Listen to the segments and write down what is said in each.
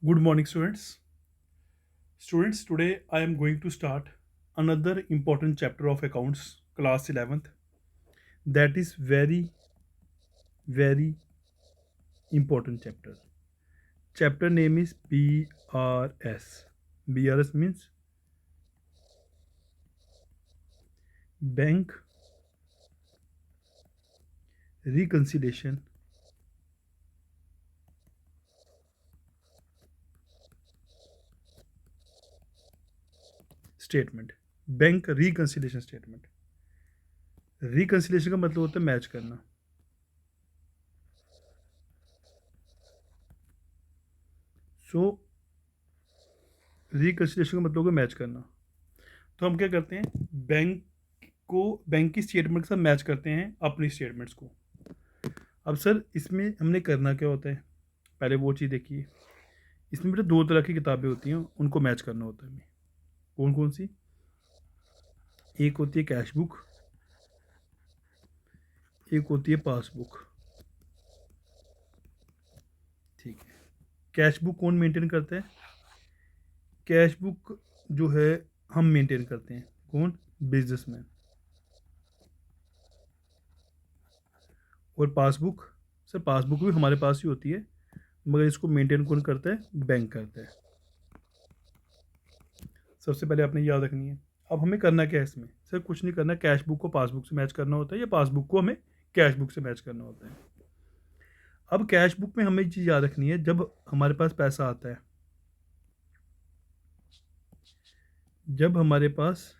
Good morning, students. Students, today I am going to start another important chapter of accounts, class 11th. That is very important chapter. Chapter name is BRS. BRS means Bank Reconciliation Statement. Bank reconciliation statement. Reconciliation का मतलब होता है match करना. सो reconciliation का मतलब होगा match करना. तो हम क्या करते हैं, बैंक को बैंक की स्टेटमेंट के साथ मैच करते हैं अपनी स्टेटमेंट्स को. अब सर इसमें हमने करना क्या होता है, पहले वो चीज़ देखिए. इसमें बेटा दो तरह की किताबें होती हैं, उनको मैच करना होता है हमें. कौन कौन सी? एक होती है कैश बुक, एक होती है पासबुक. ठीक है. कैश बुक कौन मेंटेन करता है? कैश बुक जो है हम मेंटेन करते हैं. कौन? बिजनेसमैन. और पासबुक, सर पासबुक भी हमारे पास ही होती है, मगर इसको मेंटेन कौन करता है? बैंक करता है. सबसे पहले आपने याद रखनी है. अब हमें करना क्या है इसमें? सर कुछ नहीं करना, कैश बुक को पासबुक से मैच करना होता है या पासबुक को हमें कैश बुक से मैच करना होता है. अब कैश बुक में हमें चीज़ याद रखनी है, जब हमारे पास पैसा आता है, जब हमारे पास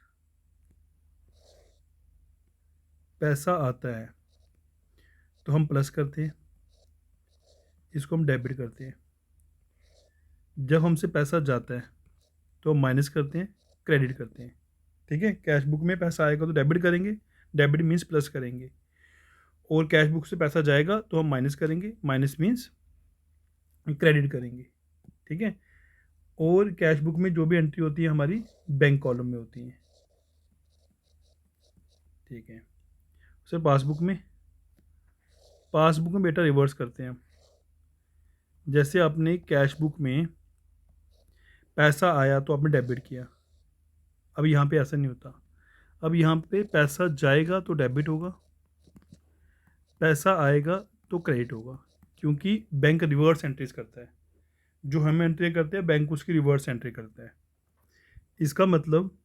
पैसा आता है तो हम प्लस करते हैं, इसको हम डेबिट करते हैं. जब हमसे पैसा जाता है तो हम माइनस करते हैं, क्रेडिट करते हैं. ठीक है. कैश बुक में पैसा आएगा तो डेबिट करेंगे, डेबिट मीन्स प्लस करेंगे. और कैश बुक से पैसा जाएगा तो हम माइनस करेंगे, माइनस मीन्स क्रेडिट करेंगे. ठीक है. और कैश बुक में जो भी एंट्री होती है हमारी बैंक कॉलम में होती है. ठीक है. सर पासबुक में बेटा रिवर्स करते हैं. जैसे आपने कैश बुक में पैसा आया तो आपने डेबिट किया. अब यहाँ पे ऐसा नहीं होता. अब यहाँ पे पैसा जाएगा तो डेबिट होगा, पैसा आएगा तो क्रेडिट होगा, क्योंकि बैंक रिवर्स एंट्रीज करता है. जो हम एंट्री करते हैं बैंक उसकी रिवर्स एंट्री करता है. इसका मतलब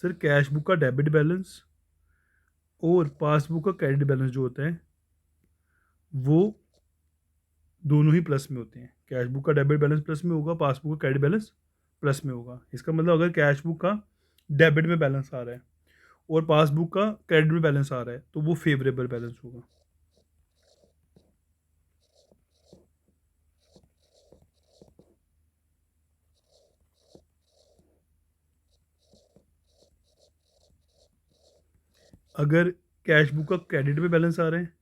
सर कैश बुक का डेबिट बैलेंस और पासबुक का क्रेडिट बैलेंस जो होता है वो दोनों ही प्लस में होते हैं. कैश बुक का डेबिट बैलेंस प्लस में होगा, पासबुक का क्रेडिट बैलेंस प्लस में होगा. इसका मतलब अगर कैश बुक का डेबिट में बैलेंस आ रहा है और पासबुक का क्रेडिट में बैलेंस आ रहा है तो वो फेवरेबल बैलेंस होगा. अगर कैश बुक का क्रेडिट में बैलेंस आ रहा है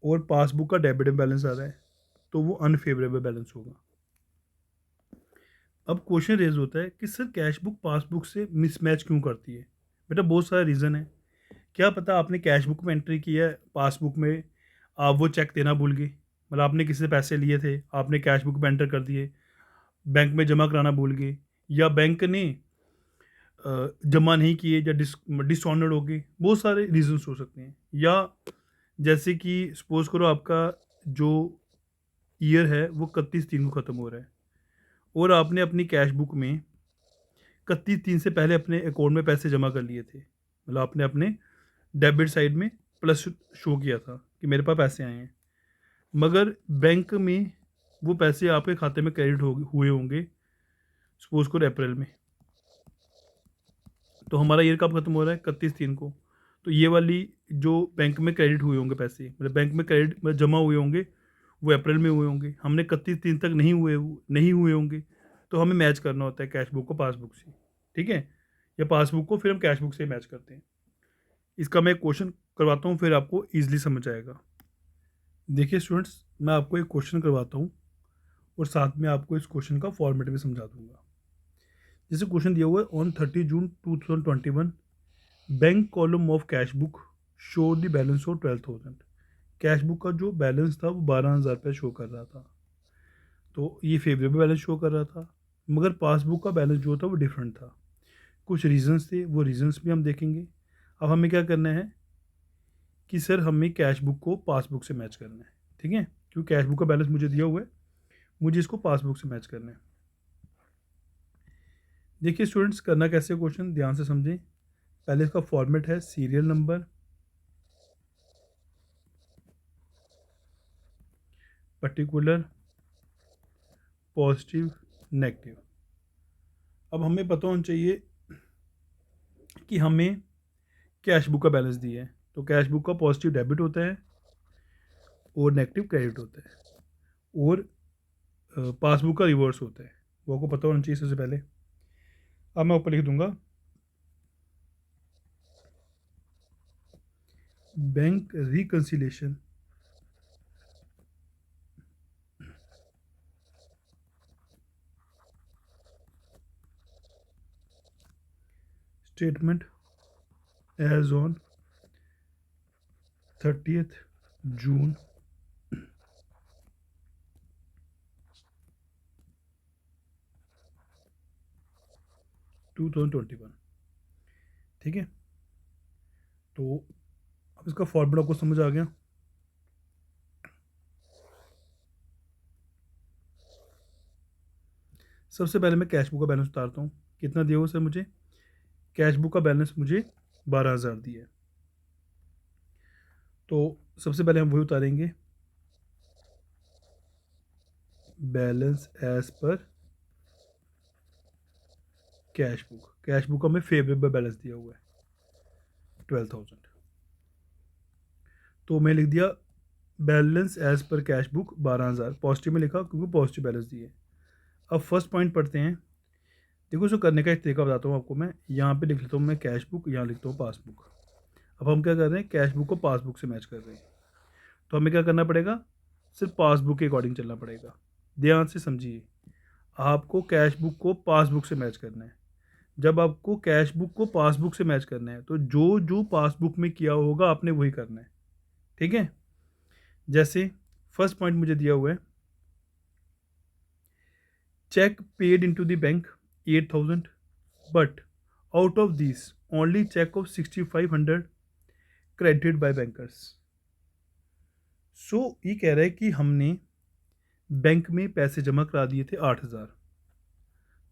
और पासबुक का डेबिट में बैलेंस आ रहा है तो वो अनफेवरेबल बैलेंस होगा. अब क्वेश्चन रेज होता है कि सर कैश बुक पासबुक से मिसमैच क्यों करती है? बेटा बहुत सारा रीज़न है. क्या पता आपने कैश बुक में एंट्री की है, पासबुक में आप वो चेक देना भूल गए. मतलब आपने किसी से पैसे लिए थे, आपने कैश बुक में एंटर कर दिए, बैंक में जमा कराना भूल गए, या बैंक ने जमा नहीं किए, या डिसऑनर्ड हो गए. बहुत सारे रीजंस हो सकते हैं. या जैसे कि सपोज करो आपका जो ईयर है वो 31/3 को ख़त्म हो रहा है और आपने अपनी कैश बुक में 31/3 से पहले अपने अकाउंट में पैसे जमा कर लिए थे. मतलब आपने अपने डेबिट साइड में प्लस शो किया था कि मेरे पास पैसे आए हैं, मगर बैंक में वो पैसे आपके खाते में क्रेडिट हो हुए होंगे सपोज करो अप्रैल में. तो हमारा ईयर कब खत्म हो रहा है? 31/3 को. तो ये वाली जो बैंक में क्रेडिट हुए होंगे पैसे, मतलब बैंक में क्रेडिट मतलब जमा हुए होंगे, वो अप्रैल में हुए होंगे. हमने 31/3 तक नहीं हुए होंगे. तो हमें मैच करना होता है कैश बुक को पासबुक से. ठीक है. या पासबुक को फिर हम कैश बुक से मैच करते हैं. इसका मैं एक क्वेश्चन करवाता हूँ, फिर आपको ईजिली समझ आएगा. देखिए स्टूडेंट्स, मैं आपको एक क्वेश्चन करवाता हूँ और साथ में आपको इस क्वेश्चन का फॉर्मेट भी समझा दूंगा. जैसे क्वेश्चन दिया हुआ है, on 30 June 2021 bank column of cash book show the balance of 12,000. Cash book का जो बैलेंस था वो 12,000 रुपये शो कर रहा था. तो ये फेवरेबल बैलेंस शो कर रहा था, मगर पासबुक का बैलेंस जो था वो डिफरेंट था। कुछ रीजंस थे, वो रीजंस भी हम देखेंगे। अब हमें क्या करना है कि सर हमें कैश बुक को पासबुक से मैच करना है, ठीक है, क्योंकि कैश बुक का बैलेंस मुझे दिया हुआ है, मुझे इसको पासबुक से मैच करना है। देखिए स्टूडेंट्स, करना कैसे क्वेश्चन ध्यान से समझें। पहले इसका फॉर्मेट है serial number, particular, positive, negative. अब हमें पता होना चाहिए कि हमें कैश बुक का बैलेंस दिया है, तो कैश बुक का पॉजिटिव डेबिट होता है और नेगेटिव क्रेडिट होता है, और पासबुक का रिवर्स होता है, वो आपको पता होना चाहिए सबसे पहले। अब मैं ऊपर लिख दूंगा bank reconciliation statement as on 30th June 2021, ठीक है। तो अब इसका फॉर्मूला आपको समझ आ गया। सबसे पहले मैं कैश बुक का बैलेंस उतारता हूँ। कितना दिया हुआ सर मुझे? कैश बुक का बैलेंस मुझे 12,000 दिया है। तो सबसे पहले हम वही उतारेंगे, बैलेंस एज पर कैश बुक। कैश बुक का हमें फेवरेबल बैलेंस दिया हुआ है 12,000, तो मैं लिख दिया बैलेंस एज पर कैश बुक 12,000, पॉजिटिव में लिखा क्योंकि पॉजिटिव बैलेंस दिए। अब फर्स्ट पॉइंट पढ़ते हैं। देखो इसको करने का एक तरीका बताता हूँ आपको मैं। यहाँ पे लिख लेता हूँ मैं कैश बुक, यहाँ लिखता हूँ पासबुक। अब हम क्या कर रहे हैं, कैश बुक को पासबुक से मैच कर रहे हैं, तो हमें क्या करना पड़ेगा, सिर्फ पासबुक के अकॉर्डिंग चलना पड़ेगा। ध्यान से समझिए, आपको कैश बुक को पासबुक से मैच करना है। जब आपको कैश बुक को पासबुक से मैच करना है तो जो जो पासबुक में किया होगा आपने वही करना है, ठीक है। जैसे फर्स्ट पॉइंट मुझे दिया हुआ है, cheque paid into the bank 8,000, but out of this only cheque of 6,500 credited by bankers. So ये कह रहा है कि हमने बैंक में पैसे जमा करा दिए थे 8,000,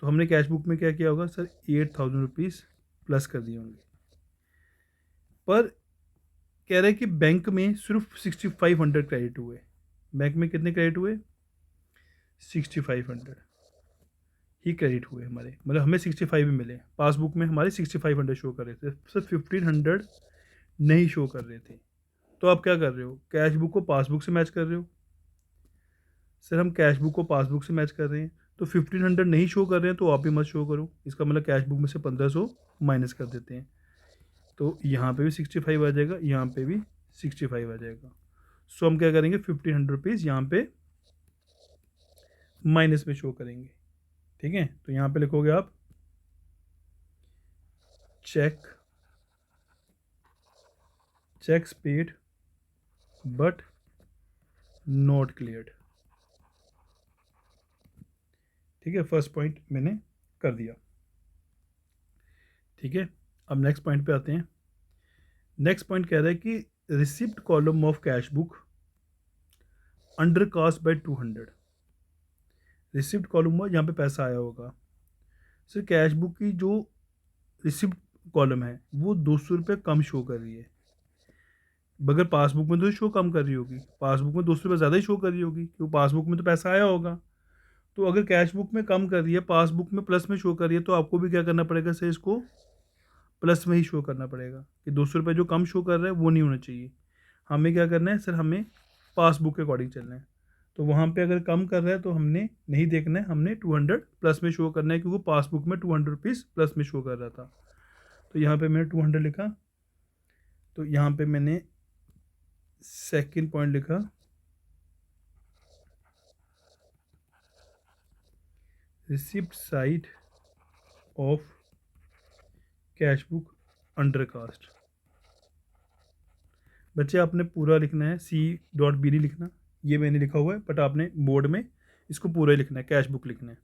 तो हमने कैश बुक में क्या किया होगा सर, 8,000 रुपीज़ प्लस कर दिए होंगे। पर कह रहा है कि बैंक में सिर्फ 6,500 क्रेडिट हुए। बैंक में कितने क्रेडिट हुए? 6,500 ही क्रेडिट हुए हमारे, मतलब हमें 65 भी मिले। पासबुक में हमारे 6,500 शो कर रहे थे, सिर्फ 1,500 नहीं शो कर रहे थे। तो आप क्या कर रहे हो, कैश बुक को पासबुक से मैच कर रहे हो। सर हम कैश बुक को पासबुक से मैच कर रहे हैं, तो 1,500 नहीं शो कर रहे हैं तो आप भी मत शो करो। इसका मतलब कैश बुक में से 1,500 माइनस कर देते हैं, तो यहाँ पे भी 65 आ जाएगा, यहाँ पे भी 65 आ जाएगा। सो हम क्या करेंगे, 1,500 रुपीज़ यहाँ पे माइनस में शो करेंगे, ठीक है। तो यहाँ पे लिखोगे आप checks paid but not cleared, ठीक है। फर्स्ट पॉइंट मैंने कर दिया, ठीक है। अब नेक्स्ट पॉइंट पे आते हैं। नेक्स्ट पॉइंट कह रहा है कि receipt column of cash book undercast by 200। Receipt column हुआ यहाँ पे पैसा आया होगा। सर कैश बुक की जो रिसिप्ट कॉलम है वो 200 रुपये कम शो कर रही है, मगर पासबुक में तो शो कम कर रही होगी, पासबुक में 200 रुपये ज़्यादा ही शो कर रही होगी क्योंकि पासबुक में तो पैसा आया होगा। तो अगर कैश बुक में कम कर रही है, पासबुक में प्लस में शो कर रही है, तो आपको भी क्या करना पड़ेगा सर, इसको प्लस में ही शो करना पड़ेगा कि 200 रुपये जो कम शो कर रहा है वो नहीं होना चाहिए। हमें क्या करना है सर, हमें पासबुक के अकॉर्डिंग चलना है। तो वहाँ पे अगर कम कर रहा है तो हमने नहीं देखना है, हमने 200 प्लस में शो करना है, क्योंकि पासबुक में 200 रुपीज़ प्लस में शो कर रहा था। तो यहाँ पे मैंने 200 लिखा। तो यहाँ पे मैंने सेकंड पॉइंट लिखा, receipt side of cash book undercast. बच्चे आपने पूरा लिखना है, C.B नहीं लिखना, ये मैंने लिखा हुआ है, बट आपने बोर्ड में इसको पूरा ही लिखना है, कैश बुक लिखना है।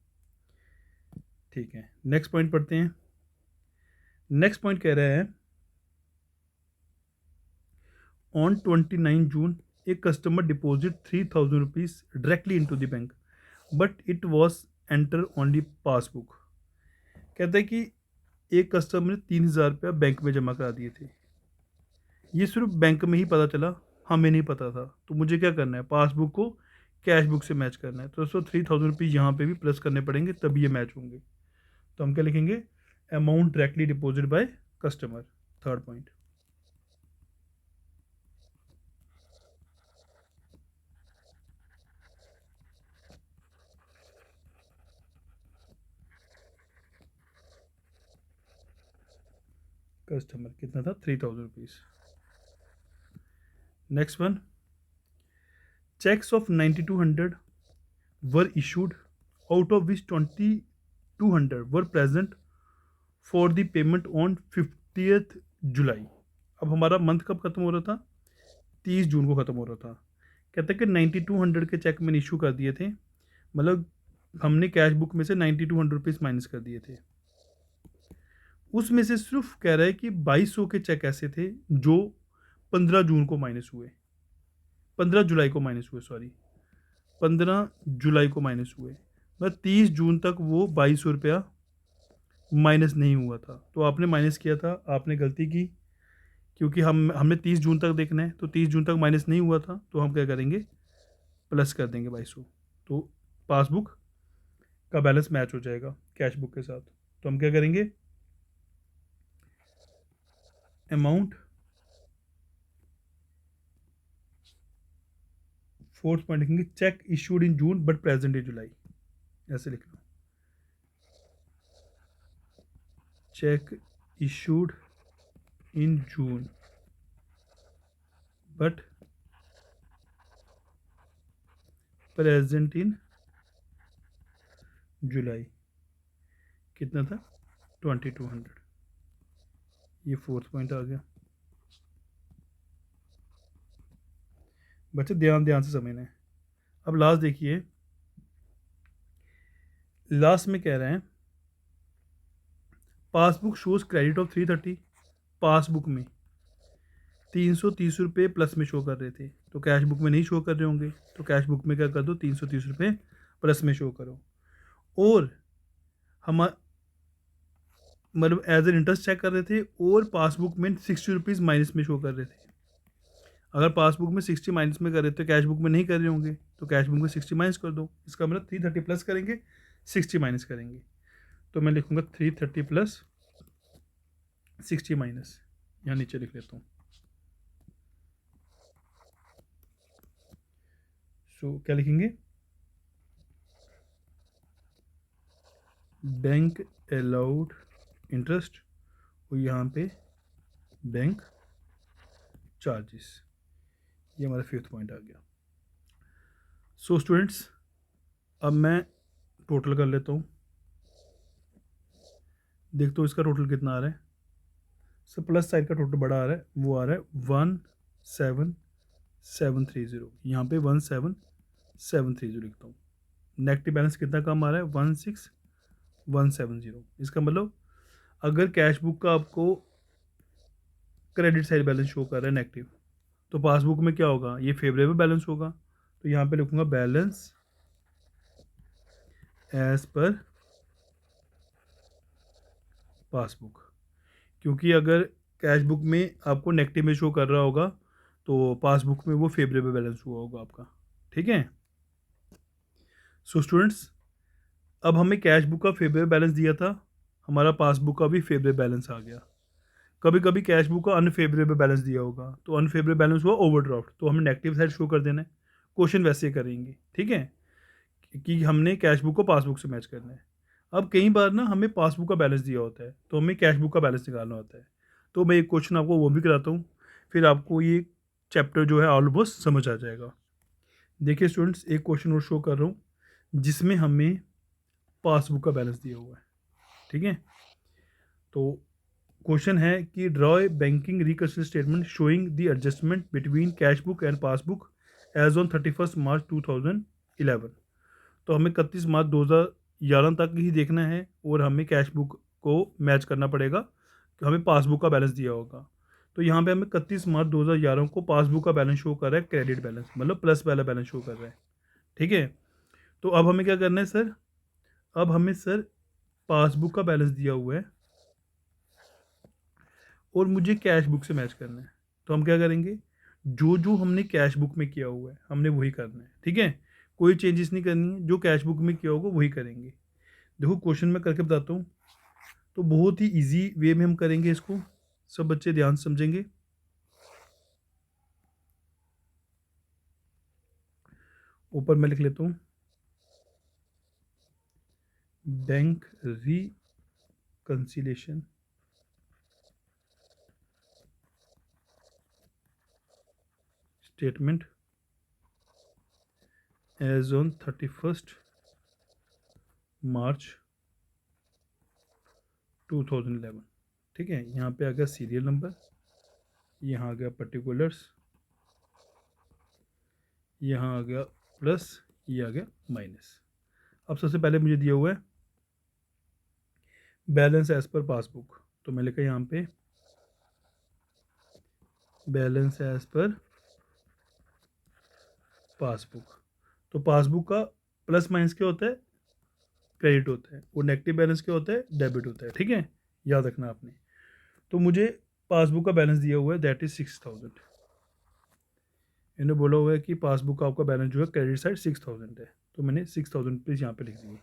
ठीक है, नेक्स्ट पॉइंट पढ़ते हैं। नेक्स्ट पॉइंट कह रहा है on 29 June a customer deposit 3000 rupees directly into the bank but it was enter only passbook. कहता है कि एक कस्टमर ने 3000 रुपया बैंक में जमा करा दिए थे, ये सिर्फ बैंक में ही पता चला, हमें नहीं पता था। तो मुझे क्या करना है, पासबुक को कैश बुक से मैच करना है। तो दोस्तों 3000 रुपीज़ यहाँ पे भी प्लस करने पड़ेंगे तभी ये मैच होंगे। तो हम क्या लिखेंगे, amount directly deposit by customer, third point. Customer कितना था, 3000 rupees. Next one, cheques of 9200 were issued out of which 2200 were present for the payment on 50th July. अब हमारा मंथ कब खत्म हो रहा था, 30 जून को ख़त्म हो रहा था। कहते हैं कि 9200 के चेक मैंने इशू कर दिए थे, मतलब हमने कैश बुक में से 9200 रुपीज़ माइनस कर दिए थे। उसमें से सिर्फ कह रहा है कि 2200 के चेक ऐसे थे जो 15 जून को माइनस हुए, 15 जुलाई को माइनस हुए, सॉरी 15 जुलाई को माइनस हुए, मतलब 30 जून तक वो 2200 रुपया माइनस नहीं हुआ था। तो आपने माइनस किया था, आपने गलती की, क्योंकि हमने 30 जून तक देखना है, तो 30 जून तक माइनस नहीं हुआ था, तो हम क्या करेंगे, प्लस कर देंगे 2200। तो पासबुक का बैलेंस मैच हो जाएगा कैश बुक के साथ। तो हम क्या करेंगे, अमाउंट, फोर्थ पॉइंट लिखेंगे, cheque issued in June but present in July, ऐसे लिखना, cheque issued in June but present in July, कितना था, 2200। ये फोर्थ पॉइंट आ गया। बच्चे ध्यान ध्यान से समझना है। अब लास्ट देखिए, लास्ट में कह रहे हैं passbook shows credit of 330, passbook में 330 रुपये प्लस में शो कर रहे थे, तो कैश बुक में नहीं शो कर रहे होंगे, तो कैश बुक में क्या कर दो, 330 रुपये प्लस में शो करो। और हम मतलब एज एन इंटरेस्ट चेक कर रहे थे, और पासबुक में 60 रुपीज़ माइनस में शो कर रहे थे। अगर पासबुक में 60 माइनस में कर रहे थे, कैश बुक में नहीं कर रहे होंगे, तो कैश बुक में 60 माइनस कर दो। इसका मतलब 330 प्लस करेंगे, 60 माइनस करेंगे। तो मैं लिखूंगा 330 प्लस 60 माइनस, यहाँ नीचे लिख लेता हूँ। सो क्या लिखेंगे, बैंक अलाउड इंटरेस्ट, और यहाँ पे बैंक चार्जेस। ये हमारा फिफ्थ पॉइंट आ गया। सो स्टूडेंट्स, अब मैं टोटल कर लेता हूँ, देखते हो इसका टोटल कितना आ रहा है। सो प्लस साइड का टोटल बड़ा आ रहा है, वो आ रहा है 17730, यहाँ पे 17730 लिखता हूँ। नेगेटिव बैलेंस कितना कम आ रहा है, 16170। इसका मतलब अगर कैश बुक का आपको क्रेडिट साइड बैलेंस शो कर रहा है नेगेटिव, तो पासबुक में क्या होगा, ये फेवरेबल बैलेंस होगा। तो यहाँ पे लिखूंगा बैलेंस एज पर पासबुक, क्योंकि अगर कैश बुक में आपको नेगेटिव में शो कर रहा होगा, तो पासबुक में वो फेवरेबल बैलेंस हुआ होगा आपका। ठीक है। सो स्टूडेंट्स, अब हमें कैश बुक का फेवरेबल बैलेंस दिया था, हमारा पासबुक का भी फेवरेबल बैलेंस आ गया। कभी कभी कैश बुक का अनफेवरेबल बैलेंस दिया होगा, तो अनफेवरेबल बैलेंस हुआ ओवरड्राफ्ट, तो हमें नेगेटिव साइड शो कर देना है। क्वेश्चन वैसे ही करेंगे, ठीक है, कि हमने कैश बुक को पासबुक से मैच करना है। अब कई बार ना हमें पासबुक का बैलेंस दिया होता है, तो हमें कैश बुक का बैलेंस निकालना होता है। तो मैं एक क्वेश्चन आपको वो भी कराता हूँ, फिर आपको ये चैप्टर जो है ऑलमोस्ट समझ आ जाएगा। देखिए स्टूडेंट्स, एक क्वेश्चन और शो कर रहा हूँ जिसमें हमें पासबुक का बैलेंस दिया हुआ है। ठीक है, तो क्वेश्चन है कि draw a banking reconciliation statement showing the adjustment between cash book and passbook as on 31 March 2011। तो हमें 31 मार्च 2011 तक ही देखना है और हमें कैश बुक को मैच करना पड़ेगा कि हमें पासबुक का बैलेंस दिया होगा। तो यहाँ पे हमें 31 मार्च 2011 को पासबुक का बैलेंस शो कर रहा है, क्रेडिट बैलेंस मतलब प्लस वाला बैलेंस शो कर रहा है। ठीक है, तो अब हमें क्या करना है सर, अब हमें सर पासबुक का बैलेंस दिया हुआ है और मुझे कैश बुक से मैच करना है। तो हम क्या करेंगे, जो जो हमने कैश बुक में किया हुआ है हमने वही करना है। ठीक है, कोई चेंजेस नहीं करनी है, जो कैश बुक में किया होगा वही करेंगे। देखो क्वेश्चन में करके बताता हूँ, तो बहुत ही इजी वे में हम करेंगे इसको, सब बच्चे ध्यान से समझेंगे। ऊपर मैं लिख लेता हूँ bank reconciliation statement as on 31 March 2011। ठीक है, यहाँ पे आ गया सीरियल नंबर, यहाँ आ गया पर्टिकुलर्स, यहाँ आ गया प्लस, ये आ गया माइनस। अब सबसे पहले मुझे दिया हुआ है बैलेंस एज पर पासबुक, तो मैं लिखा यहाँ पे बैलेंस एज पर पासबुक। तो पासबुक का प्लस माइनस क्या होता है, क्रेडिट होता है, और नेगेटिव बैलेंस क्या होता है, डेबिट होता है। ठीक है, याद रखना आपने। तो मुझे पासबुक का बैलेंस दिया हुआ है दैट इज 6000। इन्होंने बोला हुआ है कि पासबुक का आपका बैलेंस जो है क्रेडिट साइड 6000 है, तो मैंने 6000 रुपीज़ यहाँ पे लिख दिए।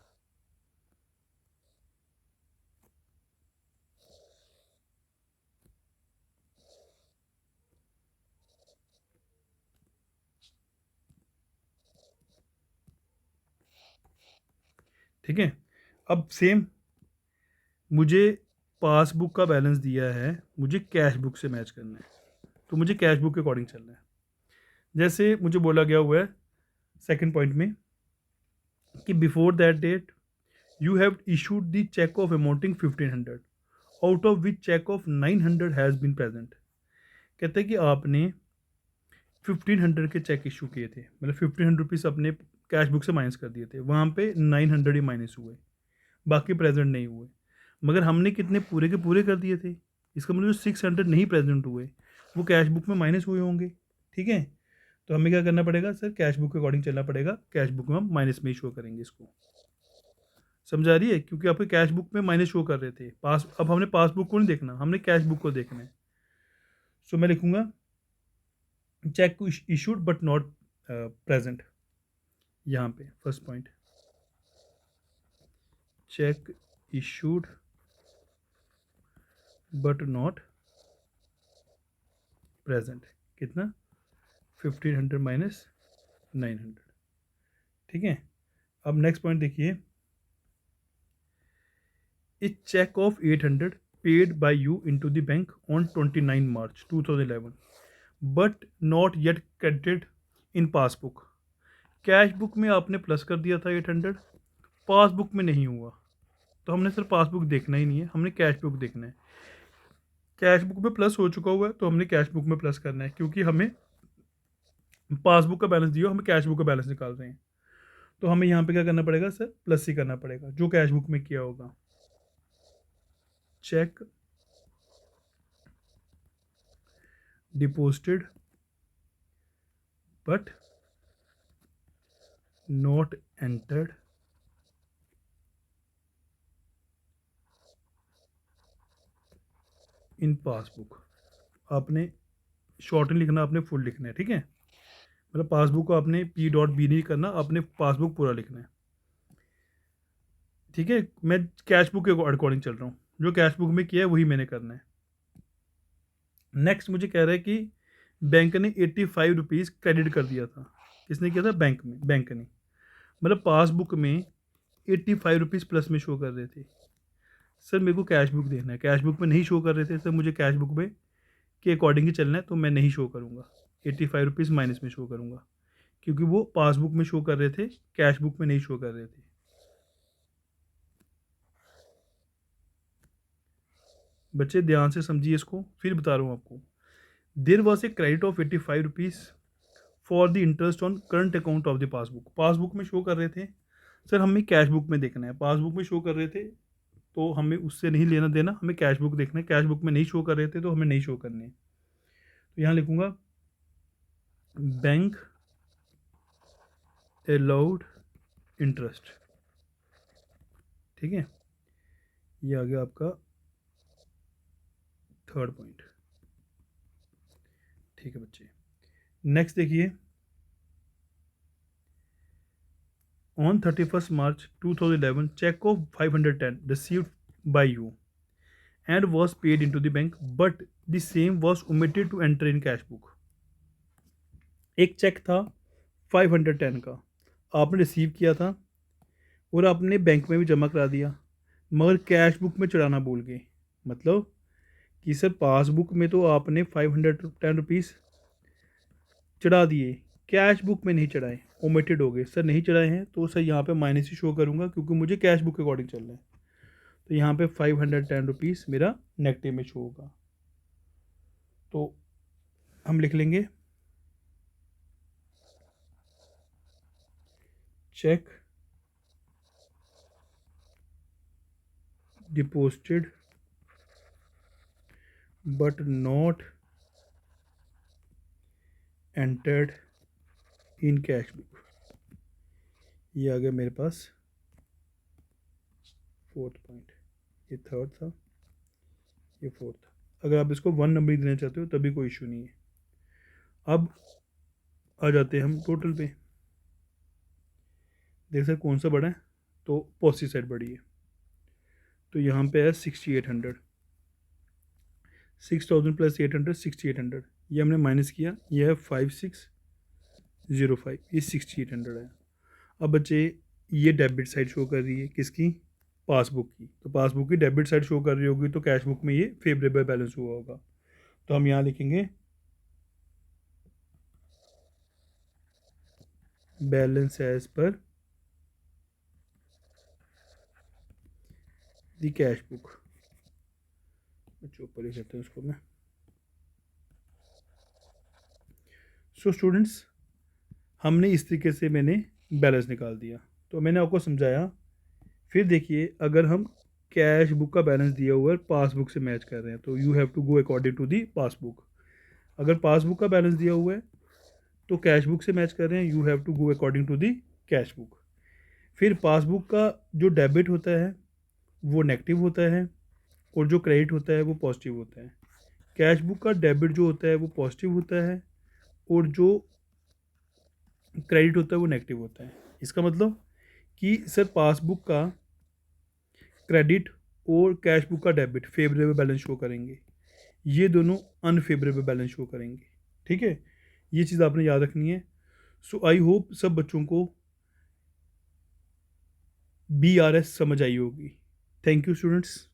ठीक है, अब सेम मुझे पासबुक का बैलेंस दिया है, मुझे कैश बुक से मैच करना है, तो मुझे कैश बुक के अकॉर्डिंग चलना है। जैसे मुझे बोला गया हुआ है सेकंड पॉइंट में कि before that date you have issued the cheque of amounting 1500 out of which cheque of 900 has been present. कहते हैं कि आपने 1500 के चेक इशू किए थे, मतलब 1500 रुपीज़ अपने कैश बुक से माइनस कर दिए थे, वहाँ पे 900 ही माइनस हुए, बाकी प्रेजेंट नहीं हुए। मगर हमने कितने पूरे के पूरे कर दिए थे, इसका मतलब जो 600 नहीं प्रेजेंट हुए वो कैश बुक में माइनस हुए होंगे। ठीक है, तो हमें क्या करना पड़ेगा सर, कैश बुक के अकॉर्डिंग चलना पड़ेगा, कैश बुक में हम माइनस में ही शो करेंगे इसको। समझा रही है, क्योंकि आपके कैश बुक में माइनस शो कर रहे थे पास, अब हमने पासबुक को नहीं देखना, हमने कैश बुक को देखना है। सो मैं लिखूंगा check issued but not present. यहाँ पे first point, check issued but not present, कितना 1500 माइनस 900। ठीक है, अब नेक्स्ट पॉइंट देखिए, a cheque of 800 paid by you into the bank on 29 March 2011 but not yet credited in passbook. Cash book में आपने plus कर दिया था 800, पासबुक में नहीं हुआ, तो हमने सर पासबुक देखना ही नहीं है, हमने कैश बुक देखना है। कैश बुक में प्लस हो चुका हुआ है तो हमने कैश बुक में प्लस करना है, क्योंकि हमें पासबुक का बैलेंस दिया, हमें कैश बुक का बैलेंस निकाल रहे हैं। तो हमें यहाँ पे क्या करना पड़ेगा सर, प्लस ही करना पड़ेगा जो कैश बुक में किया होगा। Check deposited but not entered in passbook. आपने शॉर्ट नहीं लिखना, आपने फुल लिखना है। ठीक है, मतलब पासबुक को आपने P.B नहीं करना, आपने पासबुक पूरा लिखना है। ठीक है, मैं कैश बुक के अकॉर्डिंग चल रहा हूँ, जो कैश बुक में किया है वही मैंने करना है। नेक्स्ट मुझे कह रहा है कि बैंक ने 85 रुपीज़ क्रेडिट कर दिया था। किसने किया था, बैंक में, बैंक ने, मतलब पासबुक में 85 रुपीज़ प्लस में शो कर रहे थे। सर मेरे को कैश बुक देखना है, कैश बुक में नहीं शो कर रहे थे सर, मुझे कैश बुक में के अकॉर्डिंग ही चलना है, तो मैं नहीं शो करूँगा, 85 रुपीज़ माइनस में शो करूँगा, क्योंकि वो पासबुक में शो कर रहे थे, कैश बुक में नहीं शो कर रहे थे। बच्चे ध्यान से समझिए इसको, फिर बता रहा हूँ आपको। There was a credit of 85 rupees for the interest on current account of the passbook. Passbook में शो कर रहे थे सर हमें कैश बुक में देखना है, पासबुक में शो कर रहे थे तो हमें उससे नहीं लेना देना, हमें कैश बुक देखना है, कैश बुक में नहीं शो कर रहे थे तो हमें नहीं शो करने। तो यहाँ लिखूँगा बैंक अलाउड इंटरेस्ट, ठीक है, ये आ गया आपका थर्ड पॉइंट। ठीक है बच्चे, नेक्स्ट देखिए, on 31st March 2011 check of 510 received by you and was paid into the bank, but the same was omitted to enter in cash book। एक चेक था 510 का, आपने रिसीव किया था और आपने बैंक में भी जमा करा दिया, मगर कैश बुक में चढ़ाना भूल गए। मतलब कि सर पासबुक में तो आपने 510 रुपीज़ चढ़ा दिए, कैश बुक में नहीं चढ़ाए, ओमिटेड हो गए। सर नहीं चढ़ाए हैं तो सर यहाँ पे माइनस ही शो करूँगा क्योंकि मुझे कैश बुक के अकॉर्डिंग चलना है। तो यहाँ पे 510 रुपीज़ मेरा नेगेटिव में शो होगा। तो हम लिख लेंगे check deposited but not entered in cash book. ये आ गया मेरे पास फोर्थ पॉइंट, ये थर्ड था, ये फोर्थ था। अगर आप इसको 1 नंबर देना चाहते हो तभी कोई इशू नहीं है। अब आ जाते हैं हम टोटल पे, देख सकते कौन सा बड़ा है, तो पॉजिटिव साइड बड़ी है। तो यहाँ पे है 6800, 6000 + 800 6800, ये हमने माइनस किया, ये है 5605, ये 6800 है। अब बच्चे ये डेबिट साइड शो कर रही है किसकी, पासबुक की। तो पासबुक की डेबिट साइड शो कर रही होगी तो कैश बुक में ये फेवरेबल बैलेंस हुआ होगा। तो हम यहाँ लिखेंगे balance as per the cash book, बच्चों ऊपर लिख सकते हैं उसको मैं। सो स्टूडेंट्स, हमने इस तरीके से मैंने बैलेंस निकाल दिया। तो मैंने आपको समझाया। फिर देखिए, अगर हम कैश बुक का बैलेंस दिया हुआ है पासबुक से मैच कर रहे हैं तो you have to go according to the passbook. अगर पासबुक का बैलेंस दिया हुआ है तो कैश बुक से मैच कर रहे हैं, you have to go according to the cash book. फिर पासबुक का जो डेबिट होता है वो नेगेटिव होता है और जो क्रेडिट होता है वो पॉजिटिव होता है। कैश बुक का डेबिट जो होता है वो पॉजिटिव होता है और जो क्रेडिट होता है वो नेगेटिव होता है। इसका मतलब कि सर पासबुक का क्रेडिट और कैश बुक का डेबिट फेवरेबल बैलेंस शो करेंगे, ये दोनों अनफेवरेबल बैलेंस शो करेंगे। ठीक है, ये चीज़ आपने याद रखनी है। सो आई होप सब बच्चों को BRS समझ आई होगी। Thank you students.